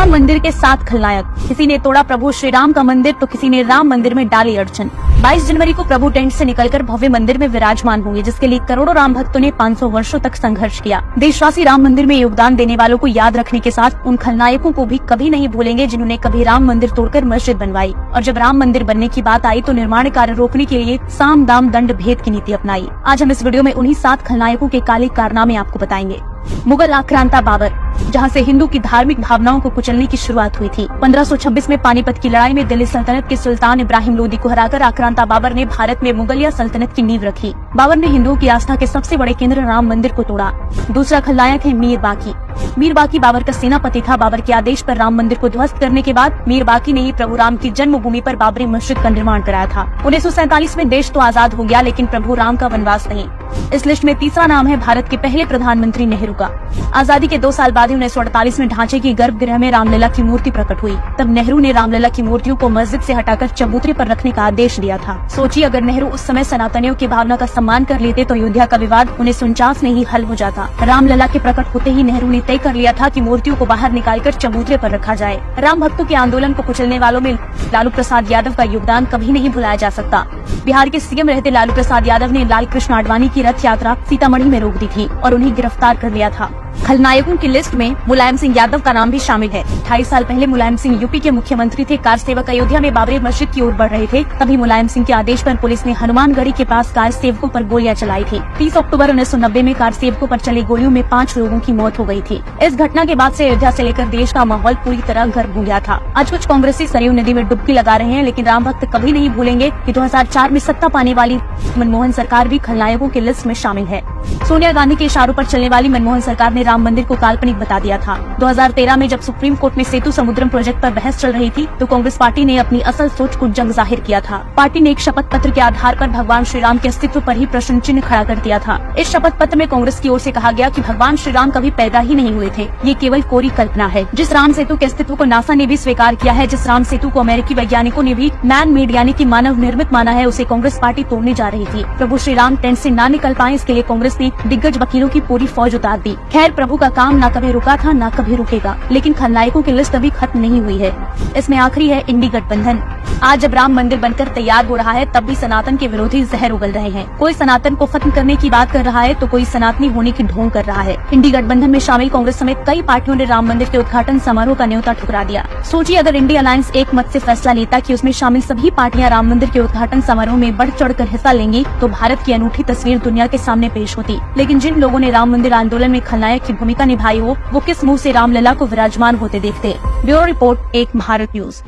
राम मंदिर के 7 खलनायक। किसी ने तोड़ा प्रभु श्री राम का मंदिर तो किसी ने राम मंदिर में डाली अड़चन। 22 जनवरी को प्रभु टेंट से निकलकर भव्य मंदिर में विराजमान होंगे, जिसके लिए करोड़ों राम भक्तों ने 500 वर्षों तक संघर्ष किया। देशवासी राम मंदिर में योगदान देने वालों को याद रखने के साथ उन खलनायकों को भी कभी नहीं भूलेंगे जिन्होंने कभी राम मंदिर तोड़कर मस्जिद बनवाई, और जब राम मंदिर बनने की बात आई तो निर्माण कार्य रोकने के लिए साम दाम दंड भेद की नीति अपनाई। आज हम इस वीडियो में उन्हीं 7 खलनायकों के काले कारनामे आपको बताएंगे। मुगल आक्रांता बाबर, जहां से हिंदू की धार्मिक भावनाओं को कुचलने की शुरुआत हुई थी। 1526 में पानीपत की लड़ाई में दिल्ली सल्तनत के सुल्तान इब्राहिम लोदी को हराकर आक्रांता बाबर ने भारत में मुगलिया सल्तनत की नींव रखी। बाबर ने हिंदुओं की आस्था के सबसे बड़े केंद्र राम मंदिर को तोड़ा। दूसरा खलनायक है मीर बाकी। मीर बाकी बाबर का सेनापति था। बाबर के आदेश पर राम मंदिर को ध्वस्त करने के बाद मीर बाकी ने ही प्रभु राम की जन्मभूमि पर बाबरी मस्जिद का निर्माण कराया था। 1947 में देश तो आजाद हो गया, लेकिन प्रभु राम का वनवास नहीं। इस लिस्ट में तीसरा नाम है भारत के पहले प्रधानमंत्री नेहरू का। आजादी के 2 साल बाद 1948 में ढांचे की गर्भगृह में रामलला की मूर्ति प्रकट हुई। तब नेहरू ने रामलला की मूर्तियों को मस्जिद से हटाकर चबूतरे पर रखने का आदेश दिया था। सोचिए, अगर नेहरू उस समय सनातनियों की भावना का सम्मान कर लेते तो अयोध्या का विवाद 1949 में ही हल हो जाता। रामलला के प्रकट होते ही नेहरू ने तय कर लिया था कि मूर्तियों को बाहर निकालकर चबूतरे पर रखा जाए। राम भक्तों के आंदोलन को कुचलने वालों में लालू प्रसाद यादव का योगदान कभी नहीं भुलाया जा सकता। बिहार के सीएम रहते लालू प्रसाद यादव ने लाल कृष्ण आडवाणी की रथ यात्रा सीतामढ़ी में रोक दी थी और उन्हें गिरफ्तार कर लिया था। खलनायकों की लिस्ट में मुलायम सिंह यादव का नाम भी शामिल है। 28 साल पहले मुलायम सिंह यूपी के मुख्यमंत्री थे। कार सेवक अयोध्या में बाबरी मस्जिद की ओर बढ़ रहे थे, तभी मुलायम सिंह के आदेश पर पुलिस ने हनुमानगढ़ी के पास कार सेवकों पर गोलियां चलाई थी। 30 अक्टूबर 1990 में कार सेवकों पर चली गोलियों में 5 लोगों की मौत हो गई थी। इस घटना के बाद से अयोध्या से लेकर देश का माहौल पूरी तरह गर्म हो गया था। आज कुछ कांग्रेसी सरयू नदी में डुबकी लगा रहे हैं, लेकिन राम भक्त कभी नहीं भूलेंगे कि 2004 में सत्ता पाने वाली मनमोहन सरकार भी खलनायकों की लिस्ट में शामिल है। सोनिया गांधी के इशारों पर चलने वाली मनमोहन सरकार ने राम मंदिर को काल्पनिक बता दिया था। 2013 में जब सुप्रीम कोर्ट में सेतु समुद्रम प्रोजेक्ट पर बहस चल रही थी तो कांग्रेस पार्टी ने अपनी असल सोच को जंग जाहिर किया था। पार्टी ने एक शपथ पत्र के आधार पर भगवान श्री राम के अस्तित्व पर ही प्रश्न चिन्ह खड़ा कर दिया था। इस शपथ पत्र में कांग्रेस की ओर से कहा गया कि भगवान श्री राम कभी पैदा ही नहीं हुए थे, ये केवल कोरी कल्पना है। जिस राम सेतु के अस्तित्व को नासा ने भी स्वीकार किया है, जिस राम सेतु को अमेरिकी वैज्ञानिकों ने भी मैन मेड यानी कि मानव निर्मित माना है, उसे कांग्रेस पार्टी तोड़ने जा रही थी। प्रभु श्री राम टेंट से ना निकल पाए, इसके लिए कांग्रेस ने दिग्गज वकीलों की पूरी फौज उतार दी। खैर, प्रभु का काम न कभी रुका था न कभी रुकेगा, लेकिन खलनायकों की लिस्ट अभी खत्म नहीं हुई है। इसमें आखिरी है इंडी गठबंधन। आज जब राम मंदिर बनकर तैयार हो रहा है, तब भी सनातन के विरोधी जहर उगल रहे हैं। कोई सनातन को खत्म करने की बात कर रहा है तो कोई सनातनी होने की ढोंग कर रहा है। इंडी गठबंधन में शामिल कांग्रेस समेत कई पार्टियों ने राम मंदिर के उद्घाटन समारोह का न्योता ठुकरा दिया। सोचिए, अगर इंडी अलायंस एक मत से फैसला लेता कि उसमें शामिल सभी पार्टियां राम मंदिर के उद्घाटन समारोह में बढ़ चढ़ कर हिस्सा लेंगी, तो भारत की अनूठी तस्वीर दुनिया के सामने पेश होती। लेकिन जिन लोगों ने राम मंदिर आंदोलन में खलनायक की भूमिका निभाई हो, वो किस मुँह से रामलला को विराजमान होते देखते। ब्यूरो रिपोर्ट, एक भारत न्यूज।